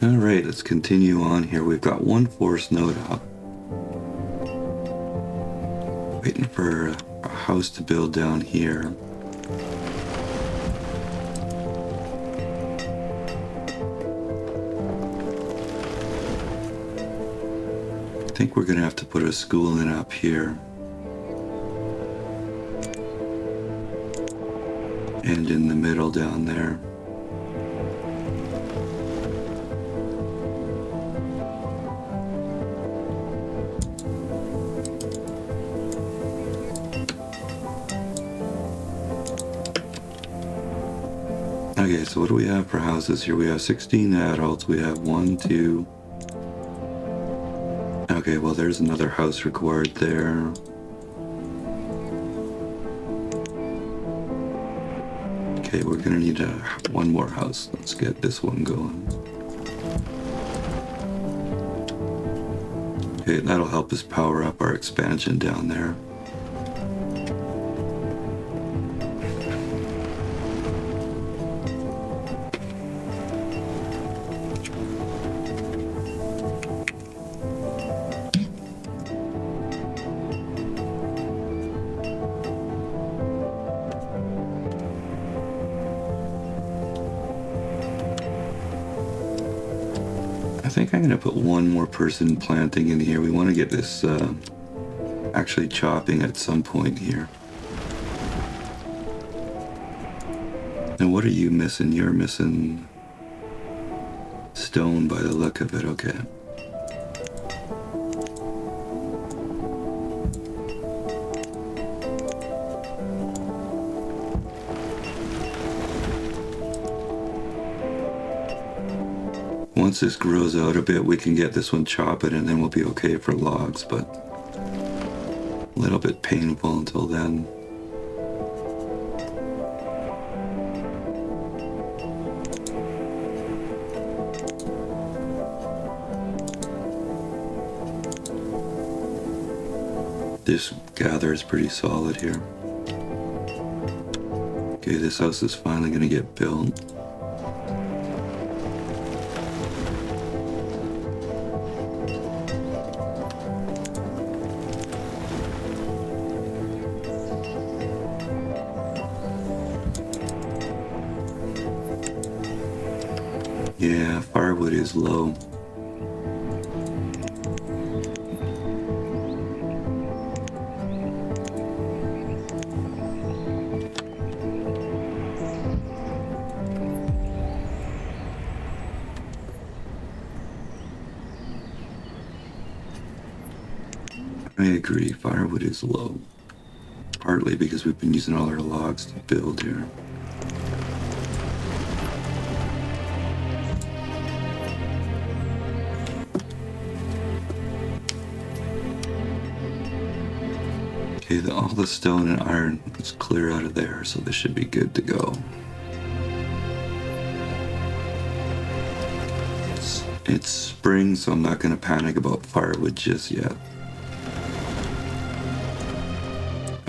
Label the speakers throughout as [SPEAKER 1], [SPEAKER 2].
[SPEAKER 1] Alright, let's continue on here. We've got one forest node up. Waiting for a house to build down here. I think we're going to have to put a school in up here. And in the middle down there. Okay, so what do we have for houses here? We have 16 adults. We have 1, 2. Okay, well, there's another house required there. Okay, we're gonna need one more house. Let's get this one going. Okay, that'll help us power up our expansion down there. I think I'm gonna put one more person planting in here. We want to get this actually chopping at some point here. And what are you missing? You're missing stone by the look of it. Okay. Once this grows out a bit, we can get this one chopping and then we'll be okay for logs, but a little bit painful until then. This gather is pretty solid here. Okay, this house is finally going to get built. Yeah, firewood is low. I agree, firewood is low. Partly because we've been using all our logs to build here. Okay, all the stone and iron is clear out of there, so this should be good to go. It's spring, so I'm not going to panic about firewood just yet.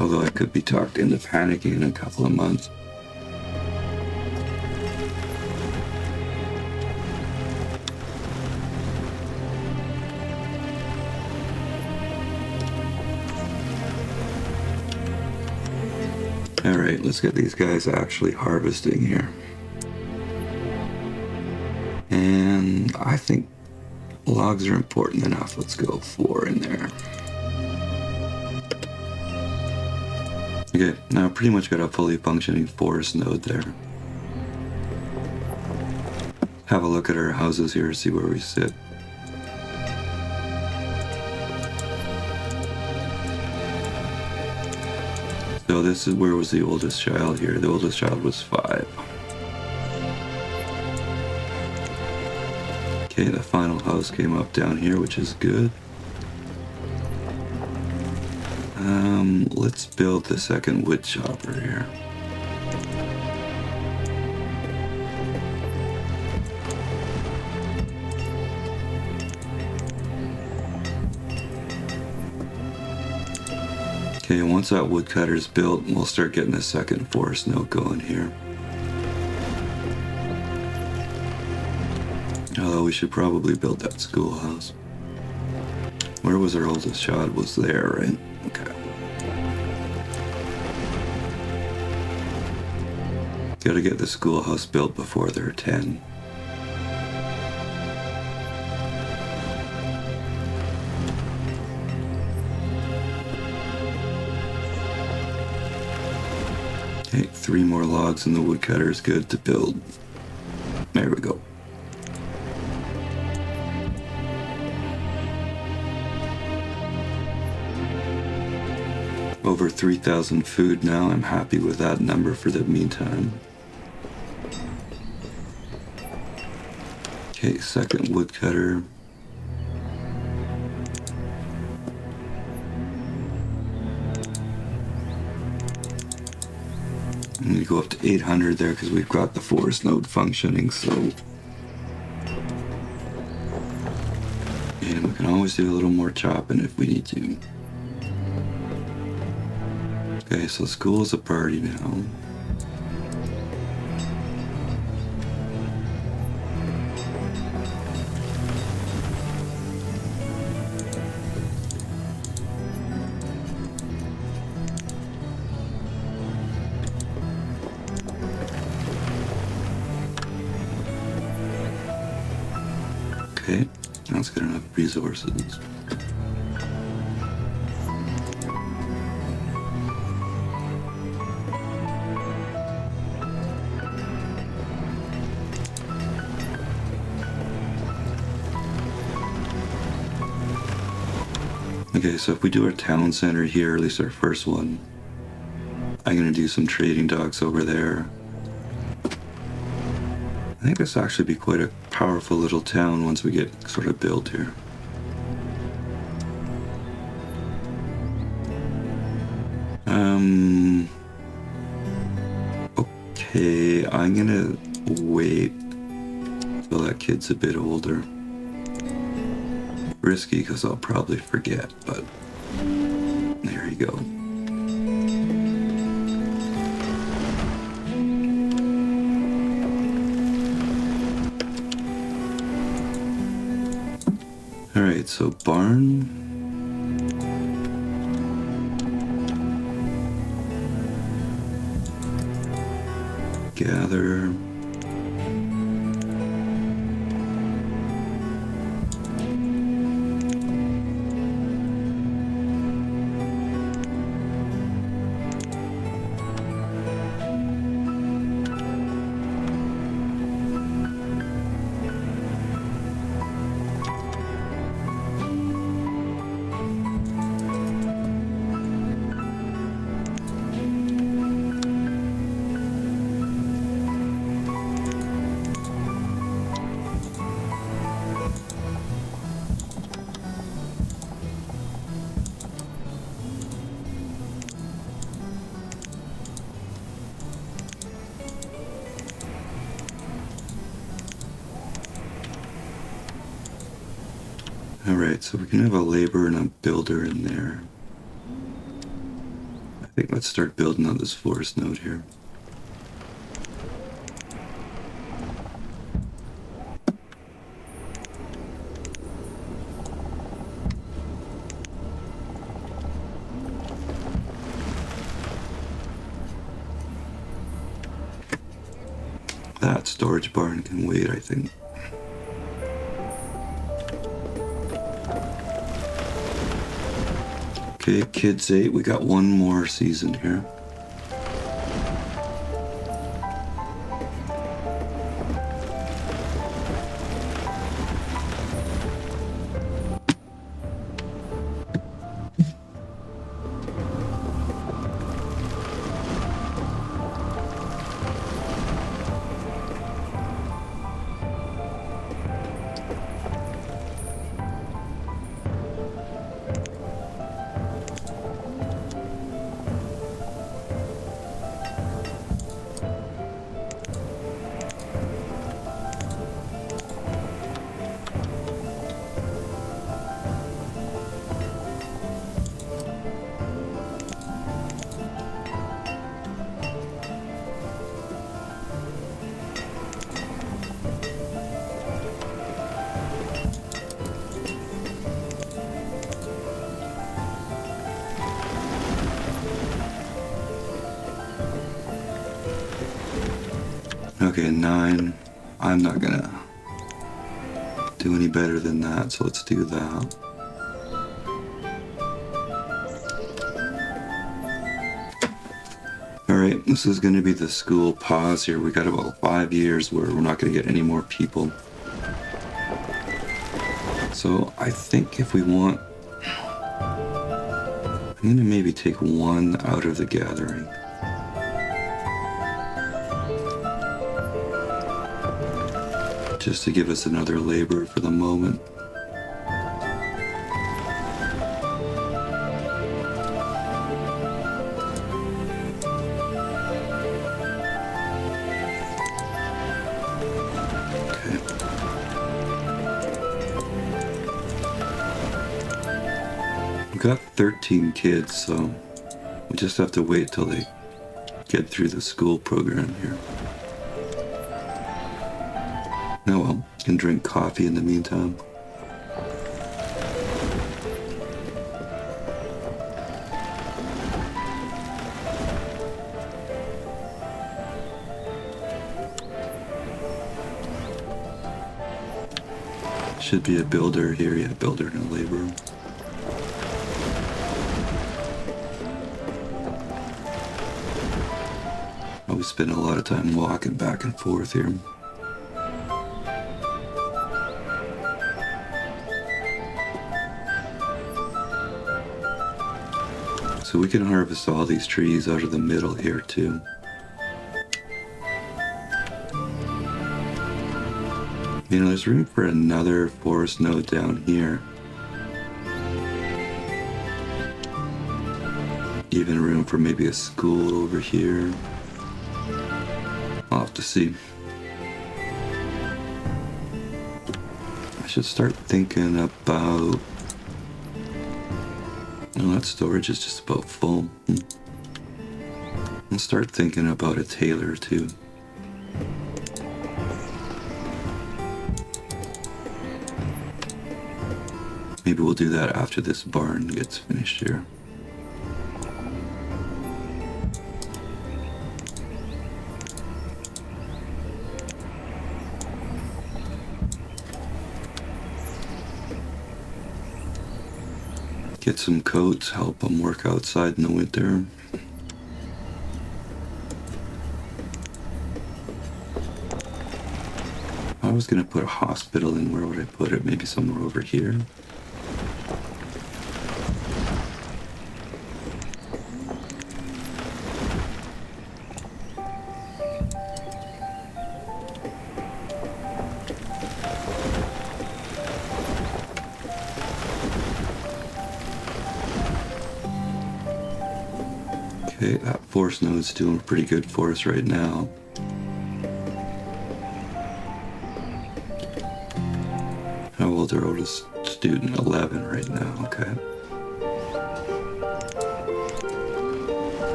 [SPEAKER 1] Although I could be talked into panicking in a couple of months. Alright, let's get these guys actually harvesting here. And I think logs are important enough. Let's go 4 in there. Okay, now pretty much got a fully functioning forest node there. Have a look at our houses here, see where we sit. So this is where was the oldest child here. The oldest child was 5. Okay, the final house came up down here, which is good. Let's build the second wood chopper here. Okay, once that woodcutter's built, we'll start getting the second forest node going here. Although we should probably build that schoolhouse. Where was our oldest child? Was there, right? Okay. Gotta get the schoolhouse built before they're 10. Okay, 3 more logs and the woodcutter is good to build. There we go. Over 3,000 food now. I'm happy with that number for the meantime. Okay, second woodcutter. I'm going to go up to 800 there because we've got the forest node functioning, so... And we can always do a little more chopping if we need to. Okay, so school is a party now. Okay, that's good enough resources. Okay, so if we do our town center here, at least our first one, I'm gonna do some trading docks over there. I think this will actually be quite a powerful little town once we get sort of built here. Okay, I'm gonna wait till that kid's a bit older. Risky because I'll probably forget, but there you go. All right, so barn. Gather. Alright, so we can have a laborer and a builder in there. I think let's start building on this forest node here. That storage barn can wait, I think. Okay, kids 8, we got one more season here. Okay, 9. I'm not gonna do any better than that, so let's do that. Alright, this is gonna be the school pause here. We got about 5 years where we're not gonna get any more people. So I think if we want, I'm gonna maybe take 1 out of the gathering. Just to give us another labor for the moment. Okay. We've got 13 kids, so we just have to wait till they get through the school program here. Oh well, can drink coffee in the meantime. Should be a builder here, yeah, builder and a laborer. Oh, we spend a lot of time walking back and forth here. So we can harvest all these trees out of the middle here too. You know, there's room for another forest node down here. Even room for maybe a school over here. I'll have to see. I should start thinking about... No, that storage is just about full. I'll start thinking about a tailor too. Maybe we'll do that after this barn gets finished here. Get some coats, help them work outside in the winter. I was gonna put a hospital in, where would I put it? Maybe somewhere over here. Okay, that forest node's doing pretty good for us right now. How old are oldest student? 11 right now, okay.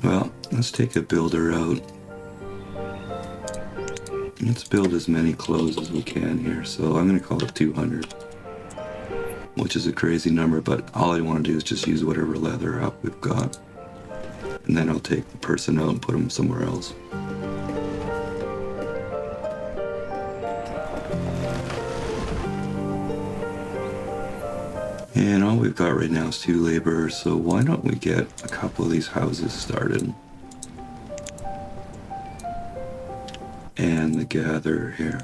[SPEAKER 1] Well, let's take a builder out. Let's build as many clothes as we can here. So I'm going to call it 200, which is a crazy number, but all I want to do is just use whatever leather up we've got. And then I'll take the person out and put them somewhere else. And all we've got right now is 2 laborers, so why don't we get a couple of these houses started? And the gatherer here.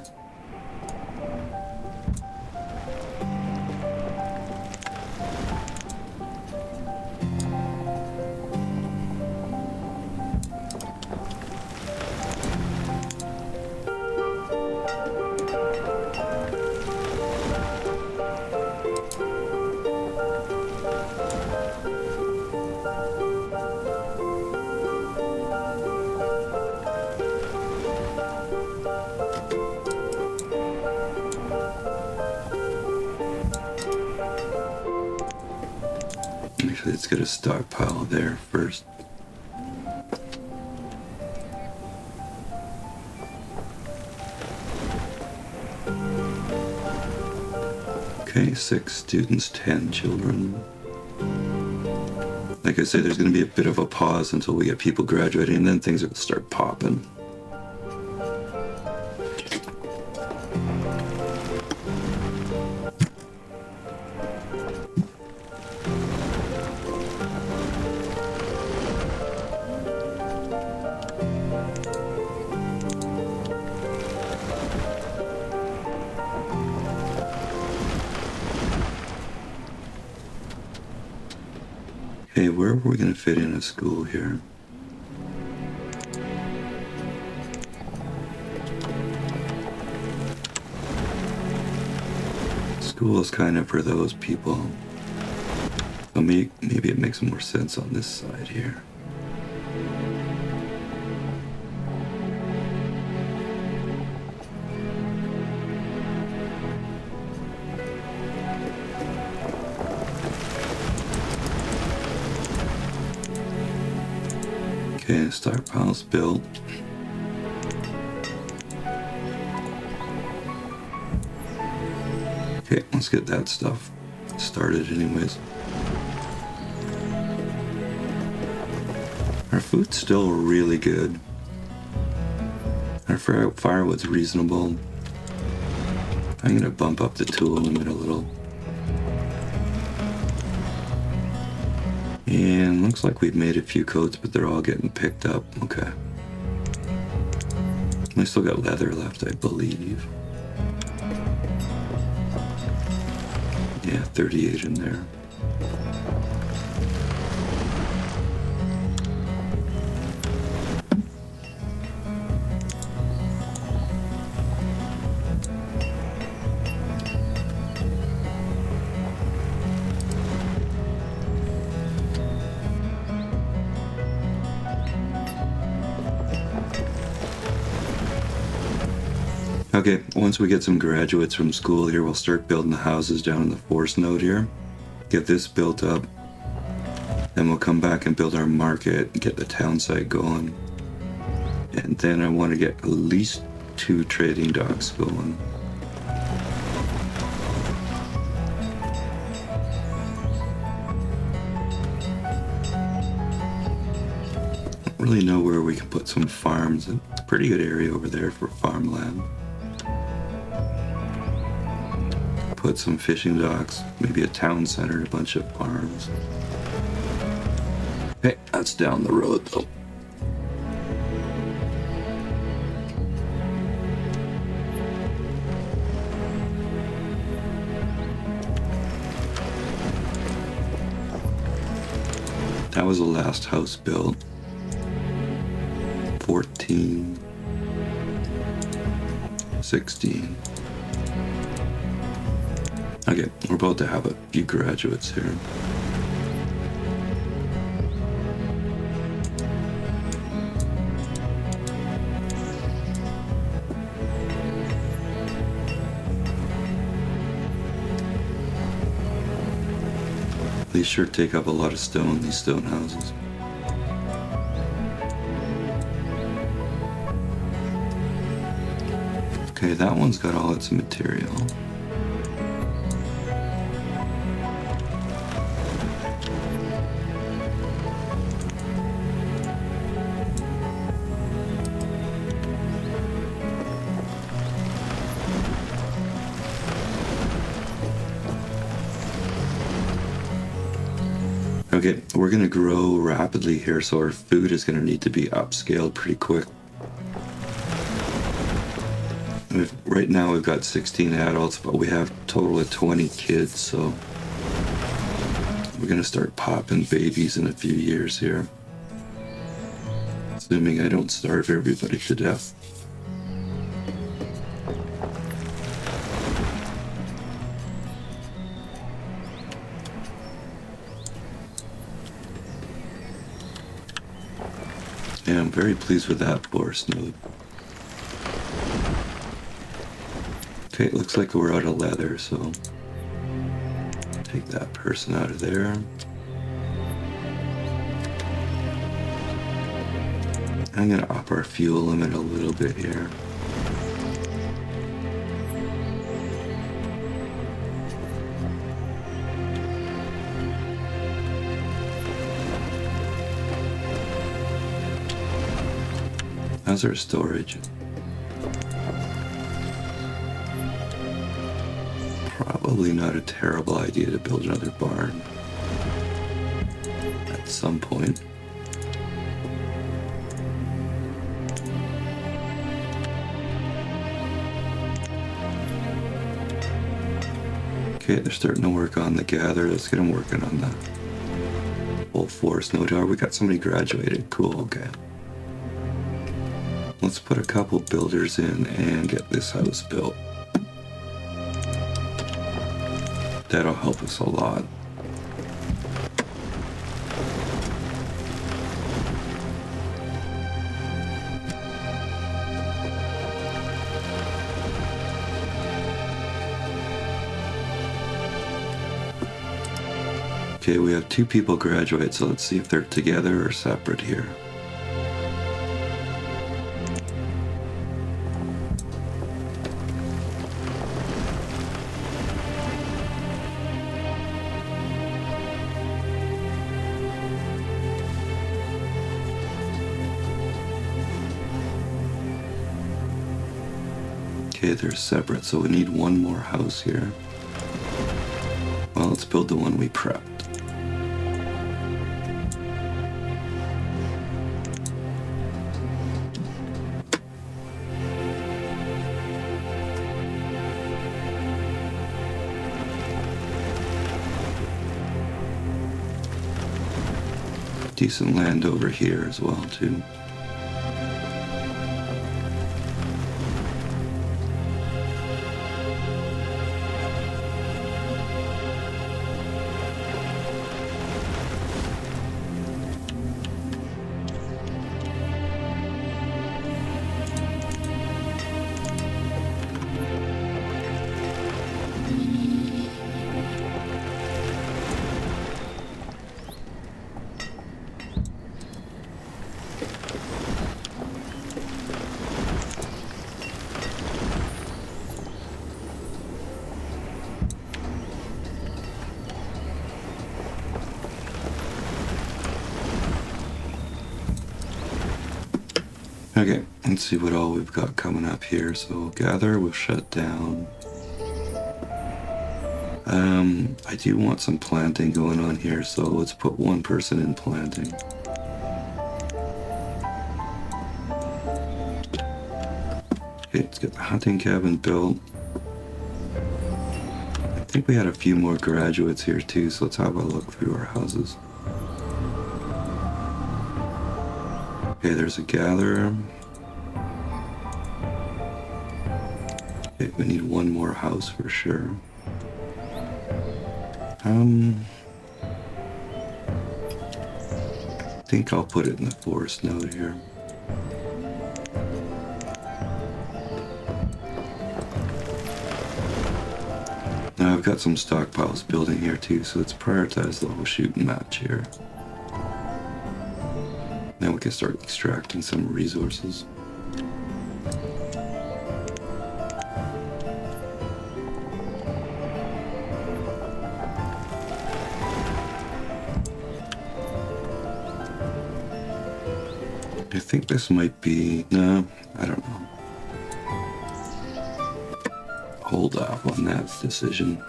[SPEAKER 1] let's get a stockpile there first. Okay, 6 students, 10 children. Like I say, there's going to be a bit of a pause until we get people graduating, and then things will start popping. Okay, where were we going to fit in a school here? School is kind of for those people. So maybe it makes more sense on this side here. Okay, stockpile's built. Okay, let's get that stuff started anyways. Our food's still really good. Our firewood's reasonable. I'm gonna bump up the tool limit a little. And looks like we've made a few coats, but they're all getting picked up. Okay. We still got leather left, I believe. Yeah, 38 in there. Okay, once we get some graduates from school here, we'll start building the houses down in the forest node here. Get this built up. Then we'll come back and build our market, get the town site going. And then I want to get at least 2 trading docks going. Don't really know where we can put some farms. It's a pretty good area over there for farmland. Put some fishing docks, maybe a town center, a bunch of farms. Okay, that's down the road though. That was the last house built. 14, 16. Okay, we're about to have a few graduates here. These sure take up a lot of stone, these stone houses. Okay, that one's got all its material. Okay, we're going to grow rapidly here, so our food is going to need to be upscaled pretty quick. Right now we've got 16 adults, but we have a total of 20 kids, so we're going to start popping babies in a few years here. Assuming I don't starve everybody to death. Yeah, I'm very pleased with that forest node. Okay, it looks like we're out of leather, so take that person out of there. I'm gonna up our fuel limit a little bit here. How's our storage? Probably not a terrible idea to build another barn at some point. Okay, they're starting to work on the gather. Let's get them working on the whole forest node. We got somebody graduated. Cool, okay. Let's put a couple builders in and get this house built. That'll help us a lot. Okay, we have 2 people graduate, so let's see if they're together or separate here. Okay, they're separate, so we need one more house here. Well, let's build the one we prepped. Decent land over here as well, too. Okay, let's see what all we've got coming up here. So gather, we'll shut down. I do want some planting going on here, so let's put one person in planting. Okay, let's get the hunting cabin built. I think we had a few more graduates here too, so let's have a look through our houses. Okay, there's a gatherer. Okay, we need one more house for sure. I think I'll put it in the forest node here. Now I've got some stockpiles building here too, so let's prioritize the whole shooting match here. Now we can start extracting some resources. I think this might be, no, I don't know. Hold off on that decision.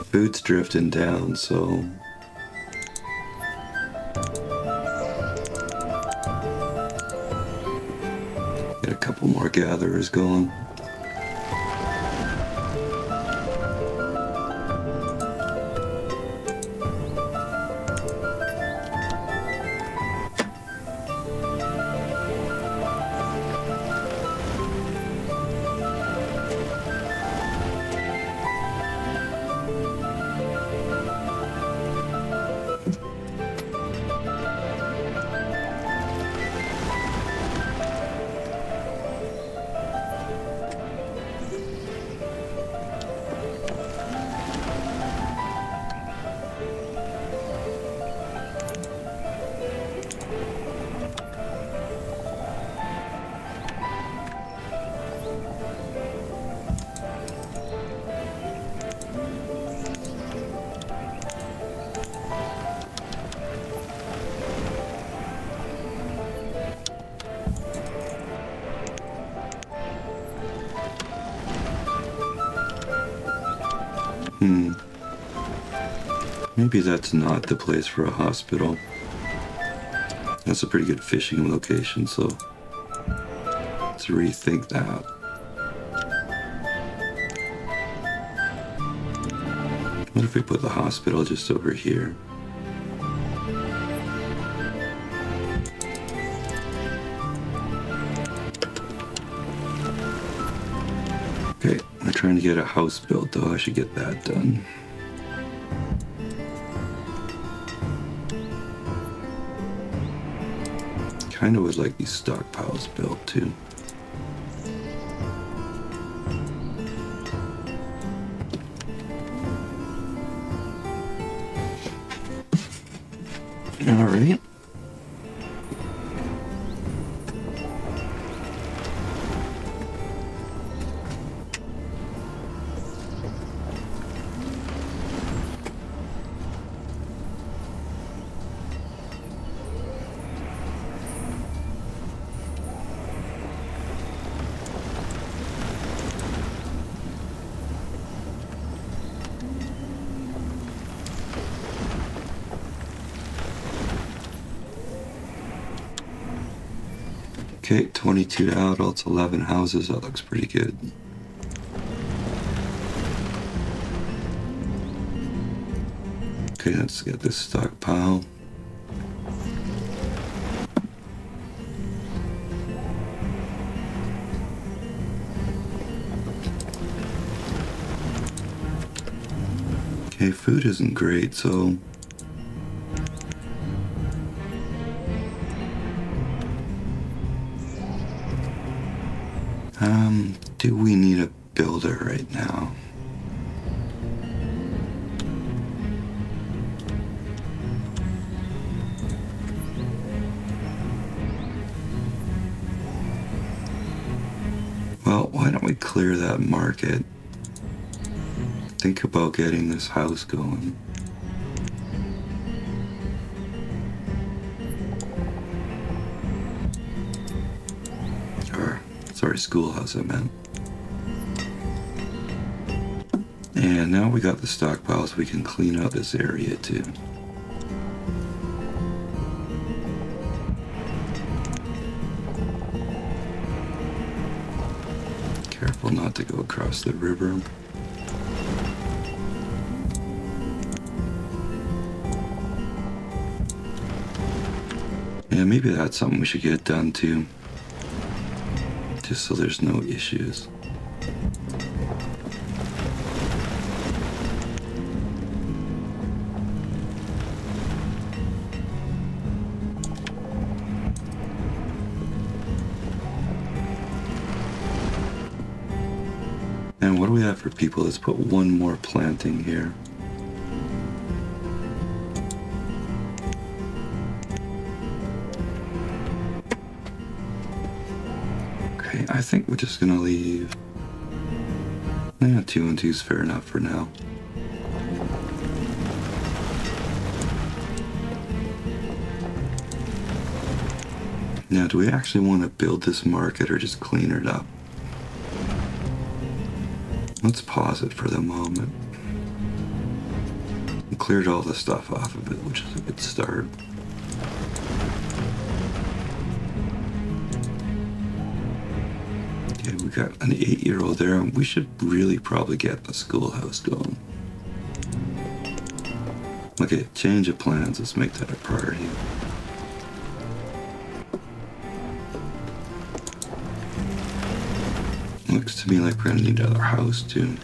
[SPEAKER 1] Food's drifting down, so get a couple more gatherers going. Maybe that's not the place for a hospital. That's a pretty good fishing location, so let's rethink that. What if we put the hospital just over here? Okay, I'm trying to get a house built though. I should get that done. Kind of would like these stockpiles built too. All right. Okay, 22 adults, 11 houses. That looks pretty good. Okay, let's get this stockpile. Okay, food isn't great, so do we need a builder right now? Well, why don't we clear that market? Think about getting this house going. Or, sorry, schoolhouse I meant. And now we got the stockpiles, we can clean out this area too. Careful not to go across the river. Yeah, maybe that's something we should get done too. Just so there's no issues. And what do we have for people? Let's put one more planting here. Okay, I think we're just gonna leave. Yeah, 2 and 2 is fair enough for now. Now, do we actually want to build this market or just clean it up? Let's pause it for the moment. We cleared all the stuff off of it, which is a good start. Okay, we got an 8-year-old there, and we should really probably get the schoolhouse going. Okay, change of plans. Let's make that a priority. Looks to me like we're gonna need another house too.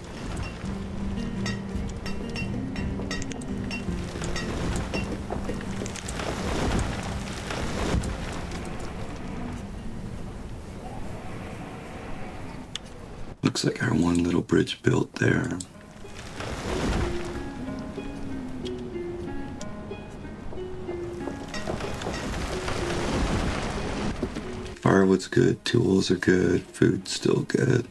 [SPEAKER 1] Looks like our one little bridge built there. Firewood's good, tools are good, food's still good.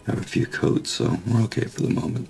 [SPEAKER 1] I have a few coats, so we're okay for the moment.